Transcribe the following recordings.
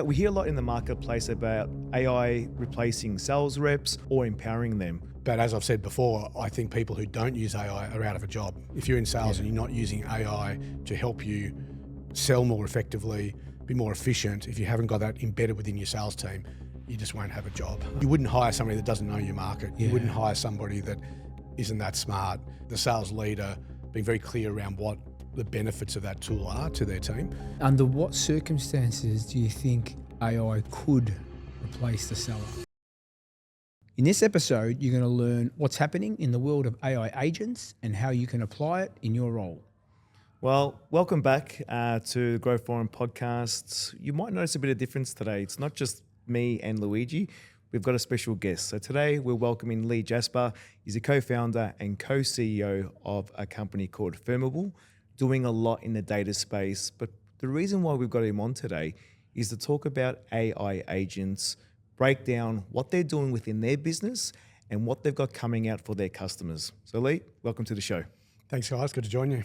We hear a lot in the marketplace about AI replacing sales reps or empowering them. But as I've said before, I think people who don't use AI are out of a job. If you're in sales and you're not using AI to help you sell more effectively, be more efficient, if you haven't got that embedded within your sales team, you just won't have a job. You wouldn't hire somebody that doesn't know your market. You wouldn't hire somebody that isn't that smart. The sales leader being very clear around what the benefits of that tool are to their team. Under what circumstances do you think AI could replace the seller? In this episode, you're going to learn what's happening in the world of AI agents and how you can apply it in your role. Well, welcome back to the Grow Forum podcast. You might notice a bit of difference today. It's not just me and Luigi. We've got a special guest. So today we're welcoming Lee Jasper. He's a co-founder and co-CEO of a company called Firmable, doing a lot in the data space. But the reason why we've got him on today is to talk about AI agents, break down what they're doing within their business and what they've got coming out for their customers. So Lee, welcome to the show. Thanks guys, good to join you.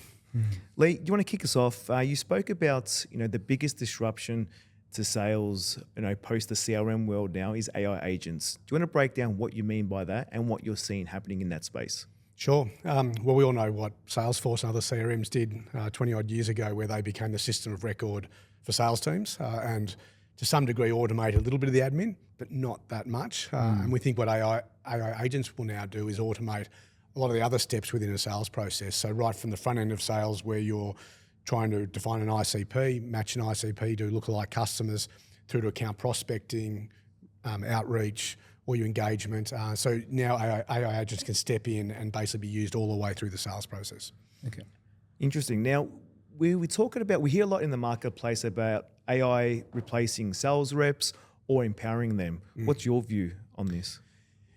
Lee, do you want to kick us off? You spoke about the biggest disruption to sales post the CRM world now is AI agents. Do you want to break down what you mean by that and what you're seeing happening in that space? Sure. Well, we all know what Salesforce and other CRMs did 20 odd years ago, where they became the system of record for sales teams and to some degree automate a little bit of the admin, but not that much. And we think what AI agents will now do is automate a lot of the other steps within a sales process. So right from the front end of sales, where you're trying to define an ICP, match an ICP to lookalike customers, through to account prospecting, outreach, or your engagement. So now AI agents can step in and basically be used all the way through the sales process. Okay. Interesting. Now, we hear a lot in the marketplace about AI replacing sales reps or empowering them. What's your view on this?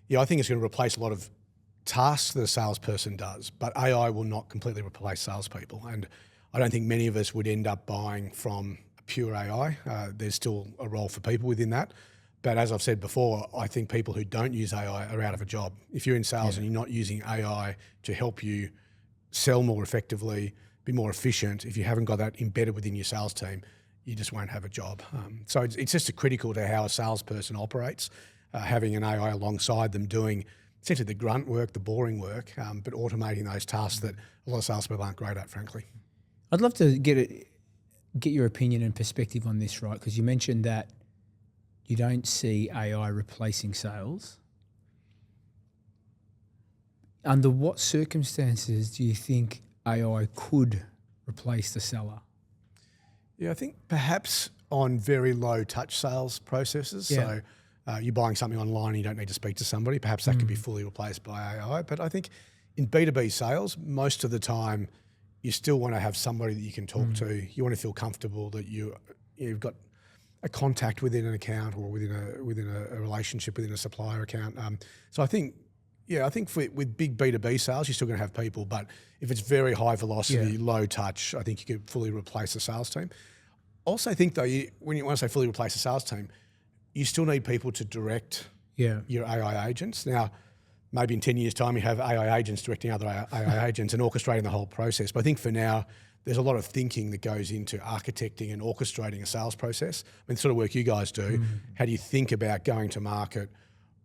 Yeah, I think it's going to replace a lot of tasks that a salesperson does, but AI will not completely replace salespeople. And I don't think many of us would end up buying from a pure AI. There's still a role for people within that. But as I've said before, I think people who don't use AI are out of a job. If you're in sales and you're not using AI to help you sell more effectively, be more efficient, if you haven't got that embedded within your sales team, you just won't have a job. So it's just critical to how a salesperson operates, having an AI alongside them doing essentially the grunt work, the boring work, but automating those tasks that a lot of salespeople aren't great at, frankly. I'd love to get your opinion and perspective on this, right? Because you mentioned that you don't see AI replacing sales. Under what circumstances do you think AI could replace the seller? Yeah, I think perhaps on very low touch sales processes. Yeah. So you're buying something online and you don't need to speak to somebody. Perhaps that could be fully replaced by AI. But I think in B2B sales, most of the time, you still want to have somebody that you can talk to. You want to feel comfortable that you've got a contact within an account or within a relationship within a supplier account. So I think with big B2B sales, you're still going to have people, but if it's very high velocity, low touch, I think you could fully replace a sales team. Also, I think though, when I say fully replace a sales team, you still need people to direct your AI agents. Now, maybe in 10 years' time, you have AI agents directing other AI agents and orchestrating the whole process. But I think for now, there's a lot of thinking that goes into architecting and orchestrating a sales process. I mean, the sort of work you guys do, how do you think about going to market?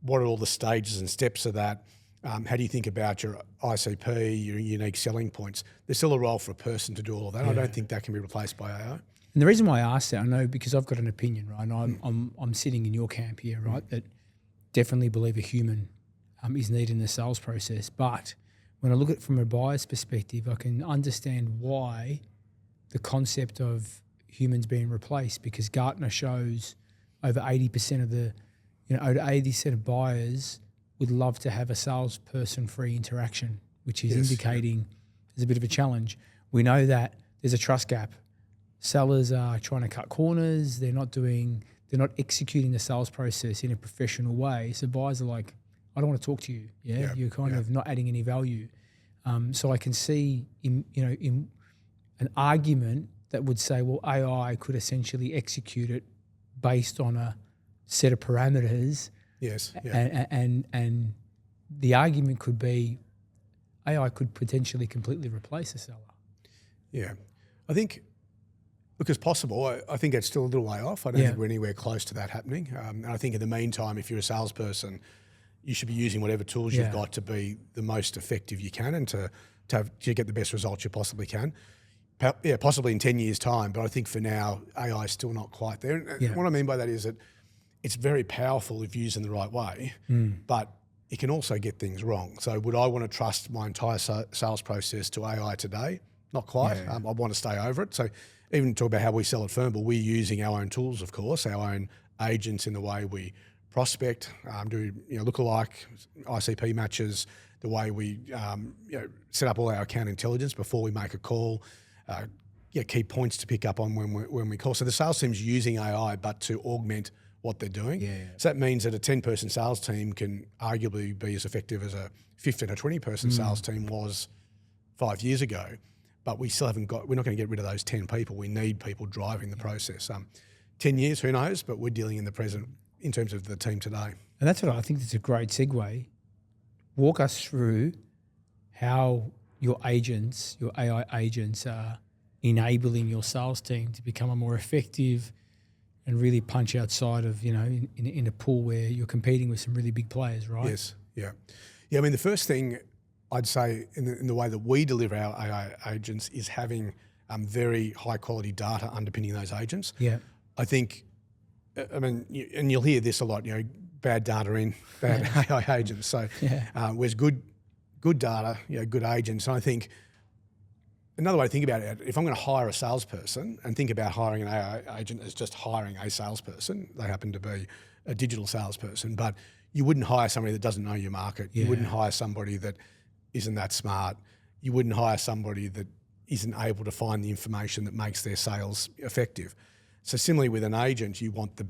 What are all the stages and steps of that? How do you think about your ICP, your unique selling points? There's still a role for a person to do all of that. I don't think that can be replaced by AI. And the reason why I asked that, I know because I've got an opinion, right? And I'm sitting in your camp here, right? That definitely believe a human is needed in the sales process. But when I look at it from a buyer's perspective, I can understand why the concept of humans being replaced, because Gartner shows over 80% of over 80% of buyers would love to have a salesperson-free interaction, which is indicating there's a bit of a challenge. We know that there's a trust gap. Sellers are trying to cut corners. They're not executing the sales process in a professional way. So buyers are like, I don't want to talk to you. You're kind of not adding any value. So I can see in an argument that would say, well, AI could essentially execute it based on a set of parameters. Yes. And the argument could be AI could potentially completely replace a seller. Yeah. I think Look, it's possible. I think it's still a little way off. I don't think we're anywhere close to that happening. And I think in the meantime, if you're a salesperson, you should be using whatever tools you've got to be the most effective you can and to get the best results you possibly can. Possibly in 10 years' time, but I think for now, AI is still not quite there. And what I mean by that is that it's very powerful if used in the right way, but it can also get things wrong. So would I want to trust my entire sales process to AI today? Not quite. I want to stay over it. So even talk about how we sell at Fernville, we're using our own tools, of course, our own agents in the way we prospect, do lookalike, ICP matches, the way we set up all our account intelligence before we make a call, key points to pick up on when we call. So the sales team's using AI, but to augment what they're doing. So that means that a 10-person sales team can arguably be as effective as a 15 or 20-person sales team was 5 years ago. But we still we're not going to get rid of those 10 people. We need people driving the process. 10 years, who knows? But we're dealing in the present in terms of the team today. And that's what I think is a great segue. Walk us through how your agents, your AI agents, are enabling your sales team to become a more effective and really punch outside of, in a pool where you're competing with some really big players, right? Yes, yeah. I mean, the first thing I'd say in the way that we deliver our AI agents is having very high quality data underpinning those agents. Yeah. I think, and you'll hear this a lot, bad data in, bad AI agents. So where's good data, good agents. And I think another way to think about it, if I'm going to hire a salesperson and think about hiring an AI agent as just hiring a salesperson, they happen to be a digital salesperson, but you wouldn't hire somebody that doesn't know your market. You wouldn't hire somebody that isn't that smart. You wouldn't hire somebody that isn't able to find the information that makes their sales effective. So similarly with an agent, you want the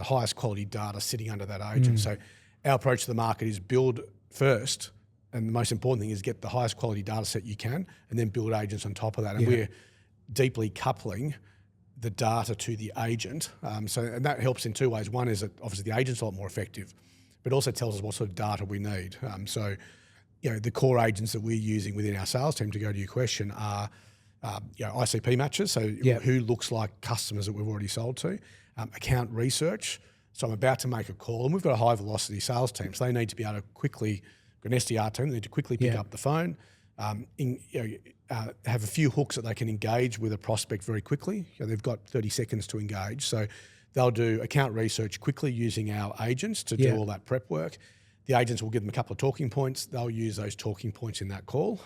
highest quality data sitting under that agent. So our approach to the market is build first, and the most important thing is get the highest quality data set you can, and then build agents on top of that. And we're deeply coupling the data to the agent. And that helps in two ways. One is that obviously the agent's a lot more effective, but also tells us what sort of data we need. The core agents that we're using within our sales team, to go to your question, are ICP matches, so who looks like customers that we've already sold to, account research. So I'm about to make a call, and we've got a high velocity sales team, so they need to be able to quickly, an SDR team, they need to quickly pick up the phone, have a few hooks that they can engage with a prospect very quickly. They've got 30 seconds to engage. So they'll do account research quickly using our agents to do all that prep work. The agents will give them a couple of talking points. They'll use those talking points in that call.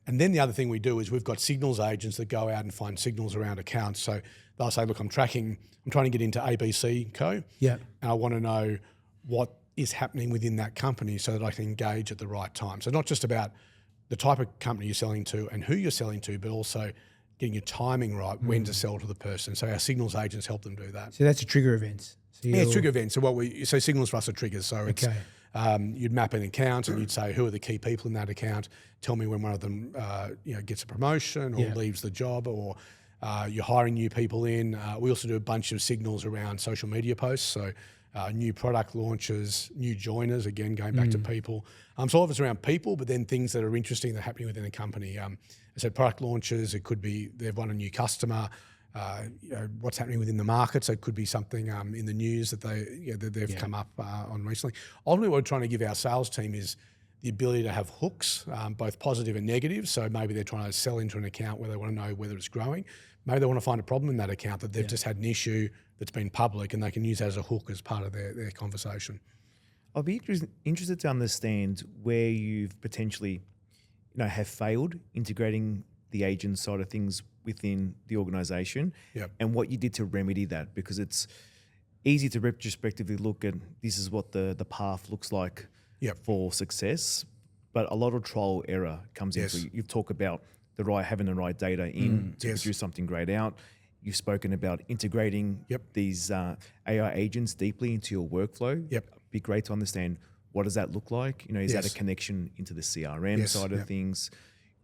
And then the other thing we do is we've got signals agents that go out and find signals around accounts. So they'll say, look, I'm trying to get into ABC Co. And I want to know what is happening within that company so that I can engage at the right time. So not just about the type of company you're selling to and who you're selling to, but also getting your timing right, when to sell to the person. So our signals agents help them do that. So that's a trigger events. It's trigger events. So signals for us are triggers. So it's you'd map an account and you'd say, who are the key people in that account? Tell me when one of them gets a promotion or leaves the job, or you're hiring new people in. We also do a bunch of signals around social media posts. So new product launches, new joiners, again, going back to people. So all of it's around people, but then things that are interesting that are happening within a company. I said product launches, it could be they've won a new customer, what's happening within the market. So it could be something in the news that they've come up on recently. Ultimately, what we're trying to give our sales team is the ability to have hooks, both positive and negative. So maybe they're trying to sell into an account where they want to know whether it's growing. Maybe they want to find a problem in that account that they've just had an issue that's been public, and they can use that as a hook as part of their conversation. I'll be interested to understand where you've potentially, have failed integrating the agent side of things within the organisation, and what you did to remedy that, because it's easy to retrospectively look at this is what the path looks like for success, but a lot of trial error comes into it. You've talked about having the right data in to produce something great out. You've spoken about integrating these AI agents deeply into your workflow. Be great to understand, what does that look like? Is that a connection into the CRM side of things?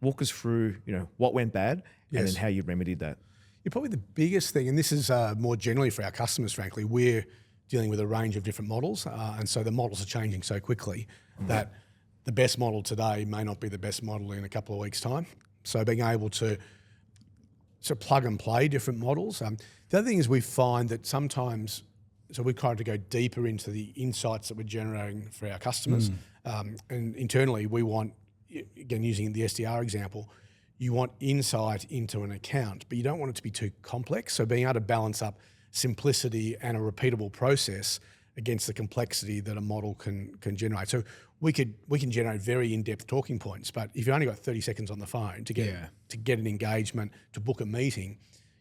Walk us through, what went bad and then how you remedied that. Probably the biggest thing, and this is more generally for our customers, frankly, we're dealing with a range of different models. And so the models are changing so quickly that the best model today may not be the best model in a couple of weeks' time. So being able to plug and play different models. The other thing is we find that sometimes, so we try to go deeper into the insights that we're generating for our customers. And internally we want, again, using the SDR example, you want insight into an account, but you don't want it to be too complex. So being able to balance up simplicity and a repeatable process against the complexity that a model can generate. So we can generate very in-depth talking points, but if you only got 30 seconds on the phone to get an engagement, to book a meeting,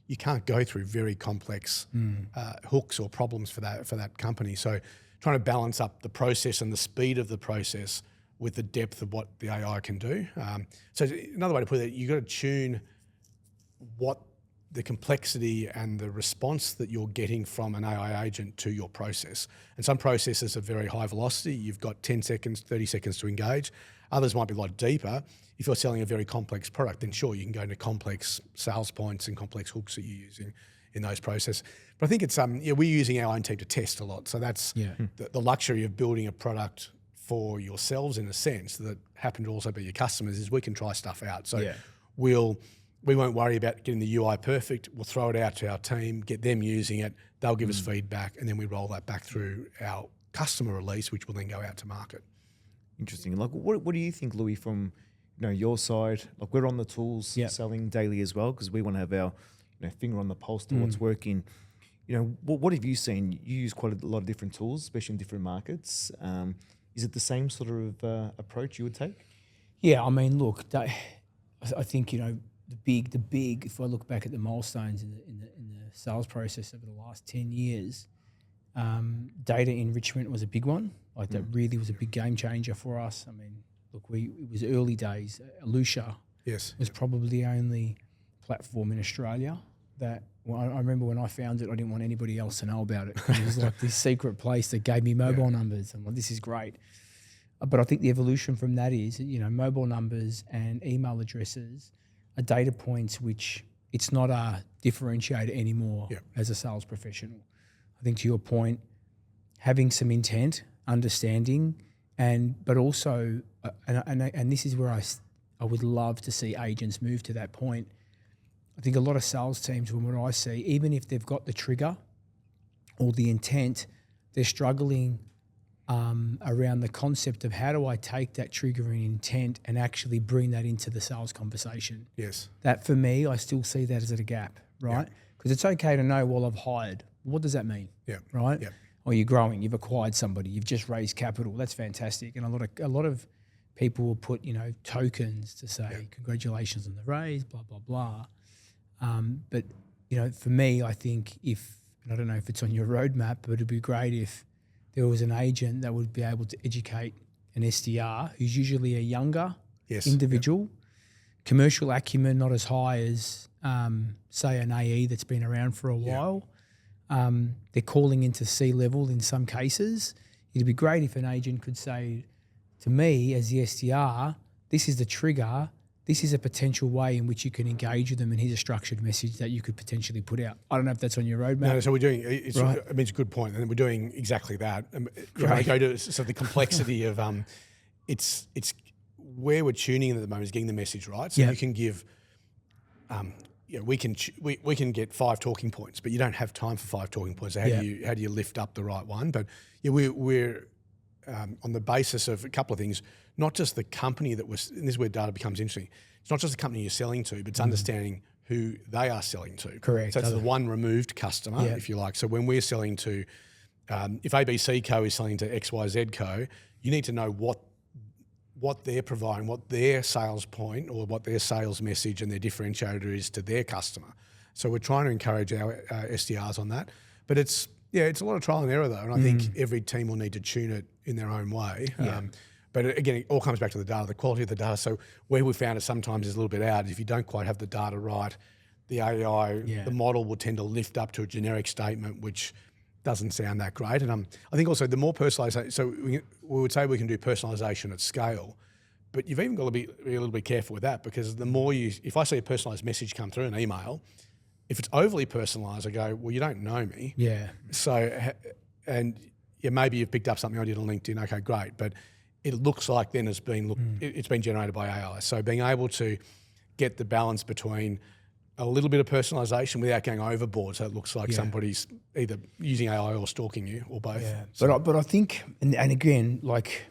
you can't go through very complex hooks or problems for that company. So trying to balance up the process and the speed of the process with the depth of what the AI can do. So another way to put it, you've got to tune what the complexity and the response that you're getting from an AI agent to your process. And some processes are very high velocity. You've got 10 seconds, 30 seconds to engage. Others might be a lot deeper. If you're selling a very complex product, then sure, you can go into complex sales points and complex hooks that you're using in those processes. But I think it's we're using our own team to test a lot. So that's the luxury of building a product for yourselves, in a sense, that happen to also be your customers, is we can try stuff out. So we won't worry about getting the UI perfect. We'll throw it out to our team, get them using it. They'll give us feedback, and then we roll that back through our customer release, which will then go out to market. Interesting. Like, what do you think, Louis, from your side? Like, we're on the tools selling daily as well, because we want to have our finger on the pulse to what's working. What have you seen? You use quite a lot of different tools, especially in different markets. Is it the same sort of approach you would take? Yeah, I mean, look, I think the big. If I look back at the milestones in the sales process over the last 10 years, data enrichment was a big one. Like that really was a big game changer for us. I mean, look, it was early days. Lucia was probably the only platform in Australia that. Well, I remember when I found it, I didn't want anybody else to know about it. It was like this secret place that gave me mobile numbers. I'm like, this is great. But I think the evolution from that is, mobile numbers and email addresses are data points which it's not a differentiator anymore as a sales professional. I think to your point, having some intent, understanding, but also, and this is where I would love to see agents move to that point. I think a lot of sales teams, from what I see, even if they've got the trigger or the intent, they're struggling around the concept of how do I take that trigger and intent and actually bring that into the sales conversation. Yes. That for me, I still see that as a gap, right? Because it's okay to know, well, I've hired. What does that mean? Yeah. Right? Yeah. Or you're growing, you've acquired somebody, you've just raised capital. That's fantastic. And a lot of people will put, tokens to say, congratulations on the raise, blah, blah, blah. But for me, I think and I don't know if it's on your roadmap, but it'd be great if there was an agent that would be able to educate an SDR who's usually a younger individual, commercial acumen not as high as, say, an AE that's been around for a while. They're calling into C-level in some cases. It'd be great if an agent could say to me as the SDR, this is the trigger. This is a potential way in which you can engage with them, and here's a structured message that you could potentially put out. I don't know if that's on your roadmap. No, so we're doing, it's a good point, and we're doing exactly that. I go to the complexity of, it's where we're tuning at the moment is getting the message right. So you can give, we can get 5 talking points, but you don't have time for 5 talking points. So how do you lift up the right one? But we're on the basis of a couple of things. Not just the company and this is where data becomes interesting. It's not just the company you're selling to, but it's understanding who they are selling to. Correct. So it's the one removed customer, if you like. So when we're selling to, if ABC Co is selling to XYZ Co, you need to know what they're providing, what their sales point or what their sales message and their differentiator is to their customer. So we're trying to encourage our SDRs on that. But it's a lot of trial and error though, and I think every team will need to tune it in their own way. But again, it all comes back to the data, the quality of the data. So where we found it sometimes is a little bit out. If you don't quite have the data right, the AI, the model will tend to lift up to a generic statement, which doesn't sound that great. And I think also the more personalisation, so we would say we can do personalisation at scale, but you've even got to be a little bit careful with that, because the more if I see a personalised message come through an email, if it's overly personalised, I go, well, you don't know me. Yeah. So, and maybe you've picked up something I did on LinkedIn. Okay, great. But it looks like then it's been generated by AI. So being able to get the balance between a little bit of personalisation without going overboard, so it looks like somebody's either using AI or stalking you, or both. Yeah. So, But I think, and again, like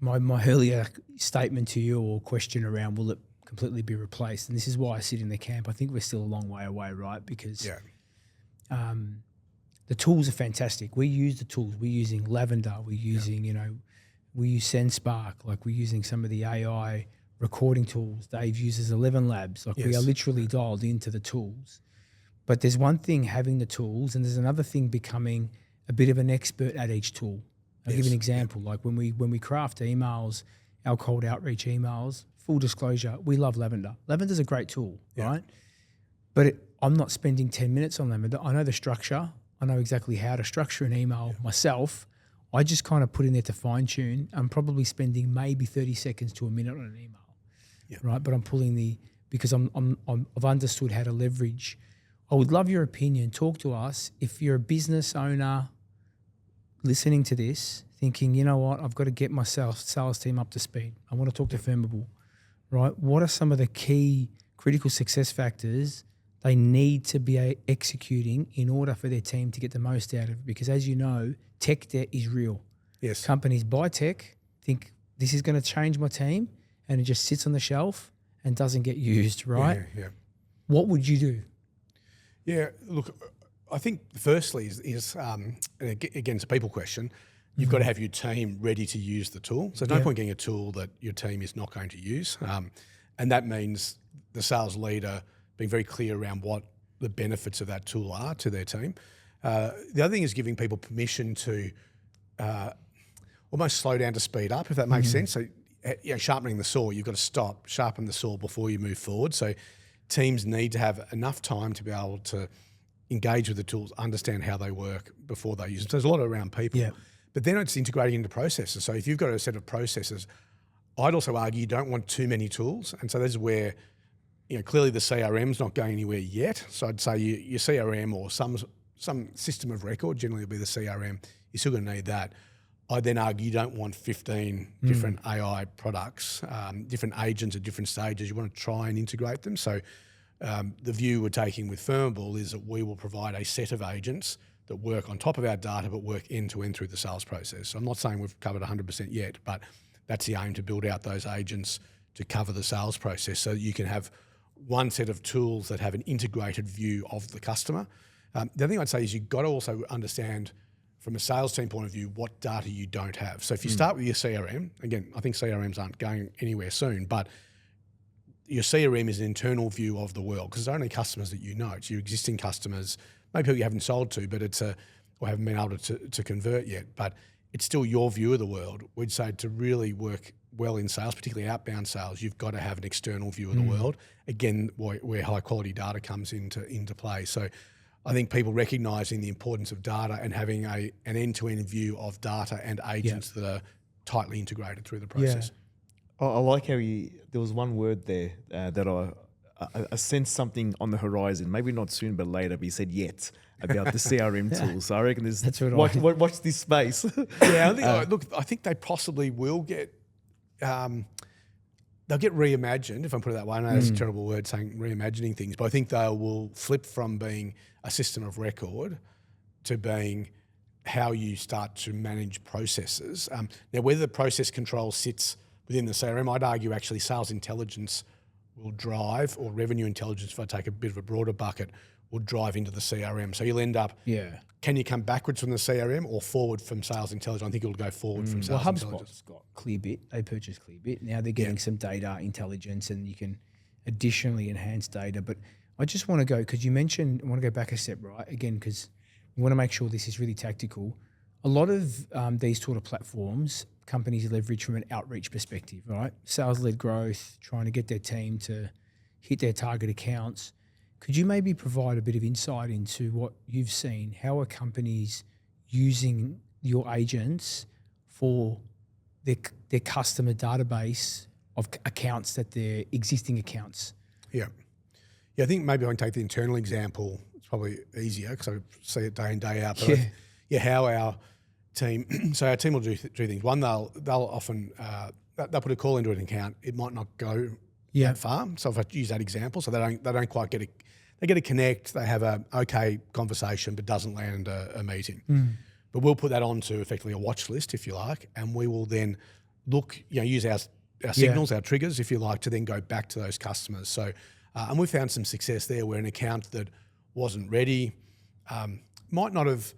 my earlier statement to you or question around, will it completely be replaced? And this is why I sit in the camp. I think we're still a long way away, right? Because the tools are fantastic. We use the tools. We're using Lavender. We're using, we use SendSpark. Like we're using some of the AI recording tools. Dave uses 11 Labs. Like we are literally dialed into the tools. But there's one thing having the tools, and there's another thing becoming a bit of an expert at each tool. I'll give you an example. Like when we craft emails, our cold outreach emails, full disclosure, we love Lavender. Lavender's a great tool, right? But I'm not spending 10 minutes on Lavender. I know the structure. I know exactly how to structure an email myself. I just kind of put in there to fine tune. I'm probably spending maybe 30 seconds to a minute on an email, right? But I'm pulling because I've understood how to leverage. I would love your opinion. Talk to us. If you're a business owner listening to this, thinking, you know what, I've got to get my sales team up to speed. I want to talk to Firmable, right? What are some of the key critical success factors they need to be executing in order for their team to get the most out of it? Because as you know, tech debt is real. Yes. Companies buy tech, think this is going to change my team, and it just sits on the shelf and doesn't get used, right? Yeah. What would you do? Yeah, look, I think firstly is and again, it's a people question. You've got to have your team ready to use the tool. So no point getting a tool that your team is not going to use. And that means the sales leader being very clear around what the benefits of that tool are to their team. The other thing is giving people permission to almost slow down to speed up, if that makes sense. So sharpening the saw, you've got to stop, sharpen the saw before you move forward. So teams need to have enough time to be able to engage with the tools, understand how they work before they use them. So there's a lot around people. Yeah. But then it's integrating into processes. So if you've got a set of processes, I'd also argue you don't want too many tools. And so this is where, clearly the CRM's not going anywhere yet. So I'd say your CRM or some system of record, generally will be the CRM, you're still going to need that. I'd then argue you don't want 15 different AI products, different agents at different stages. You want to try and integrate them. So the view we're taking with Firmable is that we will provide a set of agents that work on top of our data but work end-to-end through the sales process. So I'm not saying we've covered 100% yet, but that's the aim, to build out those agents to cover the sales process so that you can have one set of tools that have an integrated view of the customer. The other thing I'd say is you've got to also understand from a sales team point of view what data you don't have. So if you start with your CRM, again, I think CRMs aren't going anywhere soon, but your CRM is an internal view of the world because it's only customers that you know. It's your existing customers, maybe people you haven't sold to, but or haven't been able to convert yet, but it's still your view of the world. We'd say to really work well in sales, particularly outbound sales, you've got to have an external view of the world. Again, where high quality data comes into play. So I think people recognising the importance of data and having an end-to-end view of data and agents that are tightly integrated through the process. I like how there was one word there that I sensed something on the horizon, maybe not soon, but later, but he said yet about the CRM tool. So I reckon watch this space. I think they possibly will get, they'll get reimagined, if I put it that way. I know that's a terrible word saying reimagining things, but I think they will flip from being a system of record to being how you start to manage processes. Now, whether the process control sits within the CRM, I'd argue actually sales intelligence will drive, or revenue intelligence, if I take a bit of a broader bucket, will drive into the CRM. So you'll end up, can you come backwards from the CRM or forward from sales intelligence? I think it'll go forward from sales intelligence. HubSpot's got Clearbit. They purchased Clearbit. Now they're getting some data intelligence, and you can additionally enhance data. But I just want to go, because you mentioned, I want to go back a step, right? Again, because we want to make sure this is really tactical. A lot of these sort of platforms, companies leverage from an outreach perspective, right? Sales-led growth, trying to get their team to hit their target accounts. Could you maybe provide a bit of insight into what you've seen? How are companies using your agents for their customer database of accounts that they're existing accounts? Yeah, I think maybe I can take the internal example. It's probably easier because I see it day in, day out. But how our team, so our team will do things. One, they'll often, they'll put a call into an account. It might not go that far. So if I use that example, so they don't quite get they get a connect, they have a okay conversation, but doesn't land a meeting. But we'll put that onto effectively a watch list, if you like, and we will then look, use our signals, our triggers, if you like, to then go back to those customers. So, and we found some success there where an account that wasn't ready might not have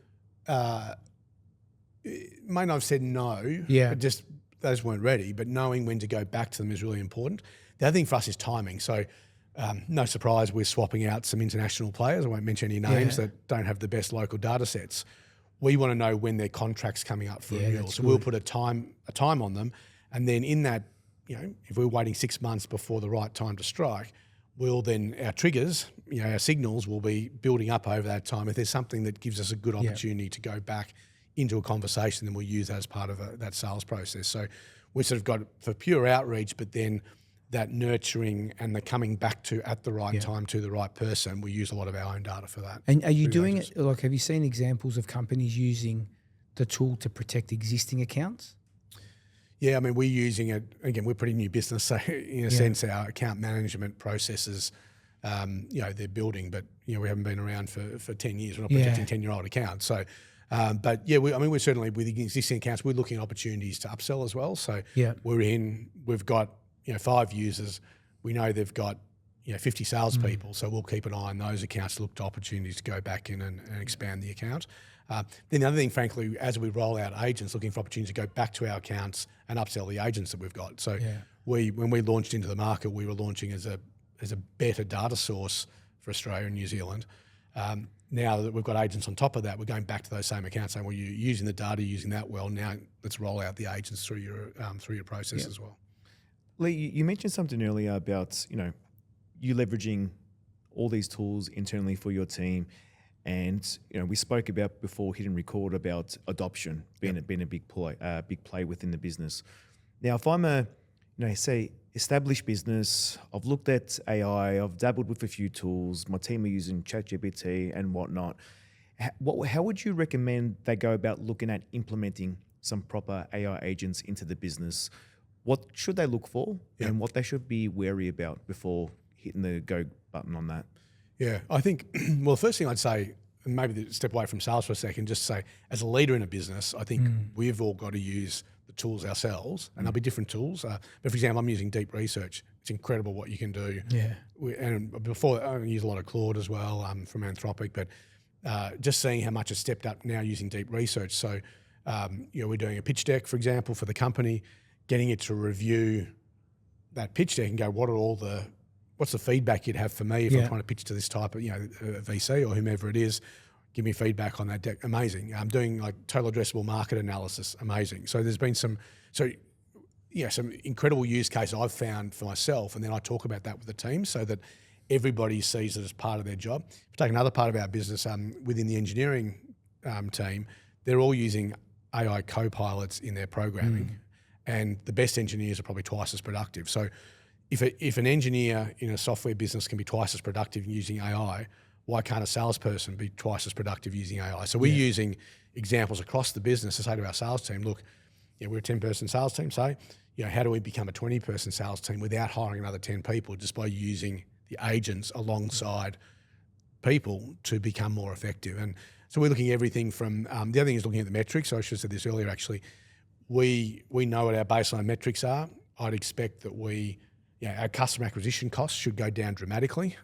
said no, but just those weren't ready. But knowing when to go back to them is really important. The other thing for us is timing. So no surprise, we're swapping out some international players. I won't mention any names that don't have the best local data sets. We want to know when their contract's coming up for renewal. So we'll put a time on them. And then in that, if we're waiting 6 months before the right time to strike, we'll then, our triggers, our signals will be building up over that time. If there's something that gives us a good opportunity to go back into a conversation, then we'll use that as part of that sales process. So we've sort of got for pure outreach, but then that nurturing and the coming back to at the right time to the right person, we use a lot of our own data for that. And are you doing it, like, have you seen examples of companies using the tool to protect existing accounts? Yeah, I mean, we're using it, again, we're a pretty new business, so in a sense our account management processes, they're building, but, we haven't been around for 10 years. We're not protecting 10-year-old accounts. So, but yeah, we're certainly, with existing accounts, we're looking at opportunities to upsell as well. So we've got, 5 users. We know they've got, 50 salespeople. So we'll keep an eye on those accounts to look to opportunities to go back in and expand the account. Then the other thing, frankly, as we roll out agents, looking for opportunities to go back to our accounts and upsell the agents that we've got. So when we launched into the market, we were launching as a better data source for Australia and New Zealand. Now that we've got agents on top of that, we're going back to those same accounts saying, well, you're using the data, using that well. Now let's roll out the agents through your process as well. Lee, you mentioned something earlier about, you leveraging all these tools internally for your team. And, we spoke about before hitting record about adoption being a big play within the business. Now, if I'm a, say, established business, I've looked at AI, I've dabbled with a few tools, my team are using ChatGPT and whatnot. How would you recommend they go about looking at implementing some proper AI agents into the business? What should they look for and what they should be wary about before hitting the go button on that? Yeah, I think, well, the first thing I'd say, and maybe step away from sales for a second, just say, as a leader in a business, I think we've all got to use the tools ourselves, and there'll be different tools. But for example, I'm using deep research. It's incredible what you can do. Yeah. And before, I use a lot of Claude as well from Anthropic, but just seeing how much it's stepped up now using deep research. So, we're doing a pitch deck, for example, for the company, getting it to review that pitch deck and go, what's the feedback you'd have for me if I'm trying to pitch to this type of, VC or whomever it is, give me feedback on that deck. Amazing. I'm doing like total addressable market analysis. Amazing. So there's been some incredible use case I've found for myself. And then I talk about that with the team so that everybody sees it as part of their job. If we take another part of our business within the engineering team, they're all using AI co-pilots in their programming. And the best engineers are probably twice as productive. So if an engineer in a software business can be twice as productive using AI, why can't a salesperson be twice as productive using AI? So we're using examples across the business to say to our sales team, look, we're a 10-person sales team, say, how do we become a 20-person sales team without hiring another 10 people, just by using the agents alongside people to become more effective? And so we're looking at everything from, the other thing is looking at the metrics. So I should have said this earlier, actually. We know what our baseline metrics are. I'd expect that our customer acquisition costs should go down dramatically.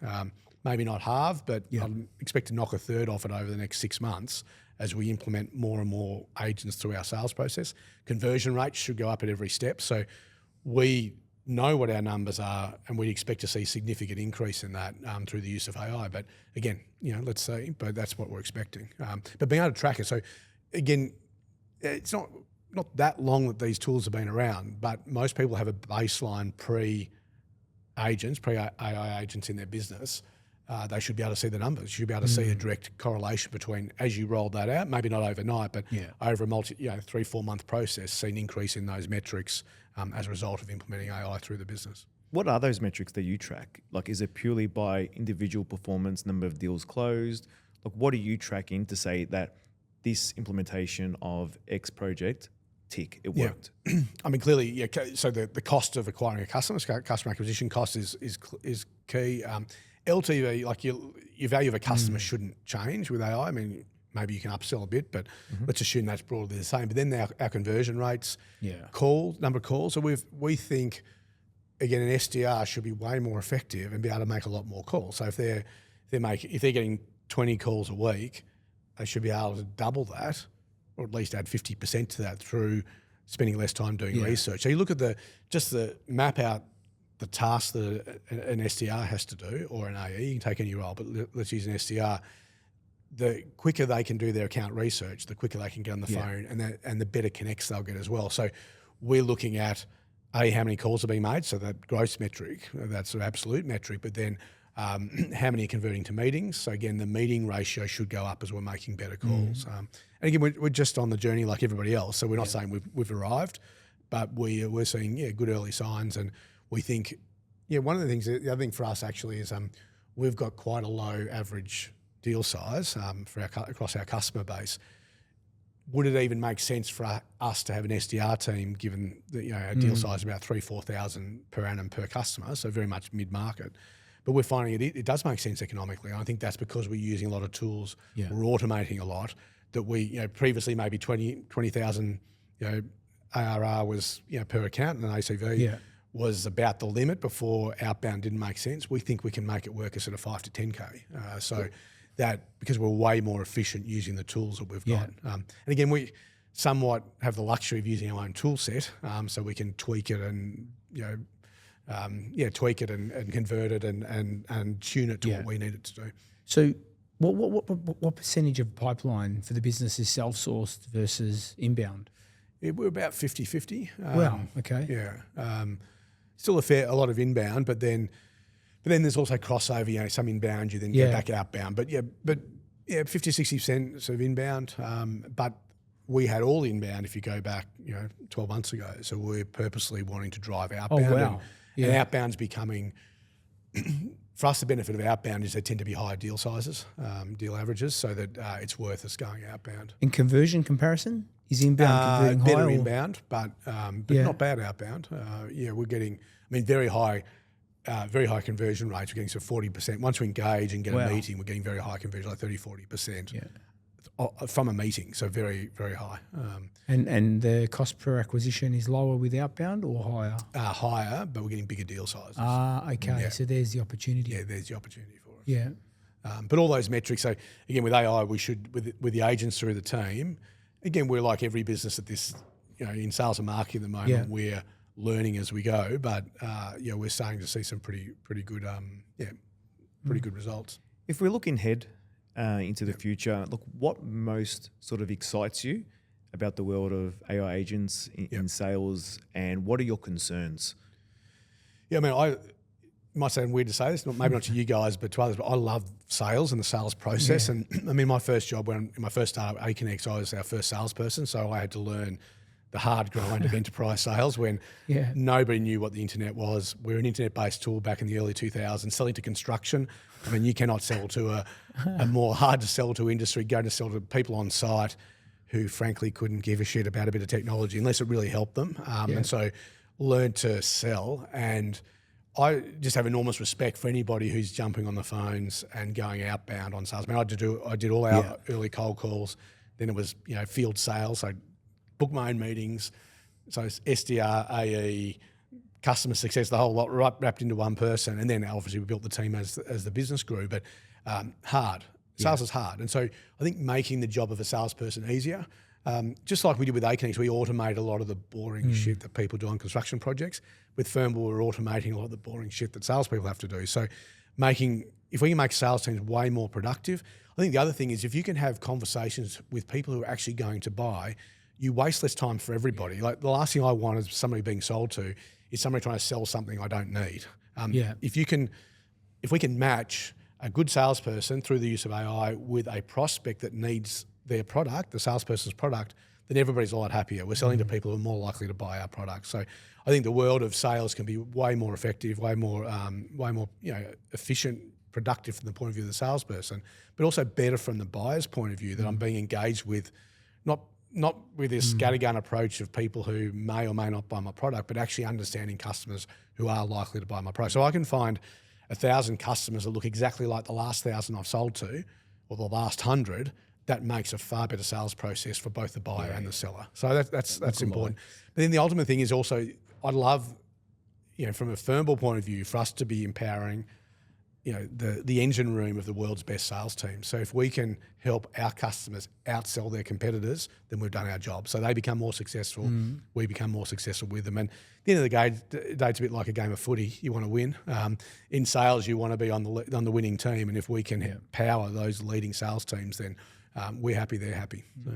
Maybe not halve, but I'd expect to knock a third off it over the next 6 months as we implement more and more agents through our sales process. Conversion rates should go up at every step. So we know what our numbers are, and we expect to see significant increase in that through the use of AI. But again, let's see, but that's what we're expecting. But being able to track it. So again, it's not that long that these tools have been around, but most people have a baseline pre-AI agents in their business. They should be able to see the numbers. You should be able to see a direct correlation between, as you roll that out, maybe not overnight, but over a 3-4 month process, see an increase in those metrics as a result of implementing AI through the business. What are those metrics that you track? Like, is it purely by individual performance, number of deals closed? Like, what are you tracking to say that this implementation of X project, tick, it worked? I mean, clearly, so the cost of acquiring a customer acquisition cost is key. LTV, like your value of a customer shouldn't change with AI. I mean, maybe you can upsell a bit, but let's assume that's broadly the same. But then our conversion rates, number of calls. So we think, again, an SDR should be way more effective and be able to make a lot more calls. So if they're getting 20 calls a week, they should be able to double that, or at least add 50% to that through spending less time doing research. So you look at the map out the tasks that an SDR has to do, or an AE, you can take any role, but let's use an SDR. The quicker they can do their account research, the quicker they can get on the phone, and the better connects they'll get as well. So we're looking at how many calls are being made, so that gross metric, that's an absolute metric, but then how many are converting to meetings. So again, the meeting ratio should go up as we're making better calls. And again, we're just on the journey like everybody else, so we're not saying we've arrived, but we're seeing good early signs, and we think one of the things, the other thing for us actually is we've got quite a low average deal size across our customer base. Would it even make sense for us to have an SDR team, given that our deal size is about 3,000-4,000 per annum per customer, so very much mid-market? But we're finding it does make sense economically. And I think that's because we're using a lot of tools, we're automating a lot. That we previously maybe 20,000 ARR was per account, and ACV was about the limit before outbound didn't make sense. We think we can make it work at sort of 5 to 10K. So that, because we're way more efficient using the tools that we've got. And again, we somewhat have the luxury of using our own tool set, so we can tweak it and tweak it and convert it and tune it to what we need it to do. So what percentage of pipeline for the business is self-sourced versus inbound? We're about 50-50. Wow, okay. Yeah. Still a lot of inbound, but then there's also crossover, some inbound, you then go back outbound. But 50-60% sort of inbound. But we had all inbound if you go back, 12 months ago. So we're purposely wanting to drive outbound. Oh, wow. And outbound's becoming, for us, the benefit of outbound is they tend to be higher deal sizes, deal averages, so that it's worth us going outbound. In conversion comparison, is inbound converting higher? Better inbound, but not bad outbound. We're getting, very high conversion rates. We're getting sort of 40%. Once we engage and get a meeting, we're getting very high conversion, like 30-40% from a meeting. So very, very high. And the cost per acquisition is lower with outbound or higher? Higher, but we're getting bigger deal sizes. Okay. Yeah. So there's the opportunity. Yeah, there's the opportunity for us. Yeah. But all those metrics. So again, with AI, we should with the agents through the team. Again, we're like every business at this, in sales and marketing at the moment. We're learning as we go, but we're starting to see some pretty good good results. If we're looking ahead into the future, look, what most sort of excites you about the world of AI agents in sales, and what are your concerns? Yeah, I might sound weird to say this, maybe not to you guys, but to others, but I love sales and the sales process. And my first job, in my first startup, A-Connect, I was our first salesperson, so I had to learn the hard grind of enterprise sales when nobody knew what the internet was. We're an internet-based tool back in the early 2000s, selling to construction. You cannot sell to a more hard-to-sell-to industry, going to sell to people on site who frankly couldn't give a shit about a bit of technology unless it really helped them. And so learned to sell, and I just have enormous respect for anybody who's jumping on the phones and going outbound on sales. I did all our early cold calls. Then it was field sales. So book my own meetings. So it's SDR, AE, customer success, the whole lot wrapped into one person. And then obviously we built the team as the business grew. But hard. Sales is hard. And so I think making the job of a salesperson easier, just like we did with A-Connect, we automate a lot of the boring shit that people do on construction projects. With Firmware, we're automating a lot of the boring shit that salespeople have to do. So if we can make sales teams way more productive, I think the other thing is if you can have conversations with people who are actually going to buy, you waste less time for everybody. Like the last thing I want is somebody being sold to is somebody trying to sell something I don't need. If we can match a good salesperson through the use of AI with a prospect that needs their product, the salesperson's product, then everybody's a lot happier. We're selling to people who are more likely to buy our product. So I think the world of sales can be way more effective, way more efficient, productive from the point of view of the salesperson, but also better from the buyer's point of view, that I'm being engaged with, not with this scattergun approach of people who may or may not buy my product, but actually understanding customers who are likely to buy my product. So I can find 1,000 customers that look exactly like the last 1,000 I've sold to, or the last 100, that makes a far better sales process for both the buyer and the seller. So that's important. But then the ultimate thing is also, I'd love, from a Fernball point of view, for us to be empowering, the engine room of the world's best sales team. So if we can help our customers outsell their competitors, then we've done our job. So they become more successful, we become more successful with them. And at the end of the day, it's a bit like a game of footy. You want to win. In sales, you want to be on the winning team. And if we can power those leading sales teams, then we're happy, they're happy. So.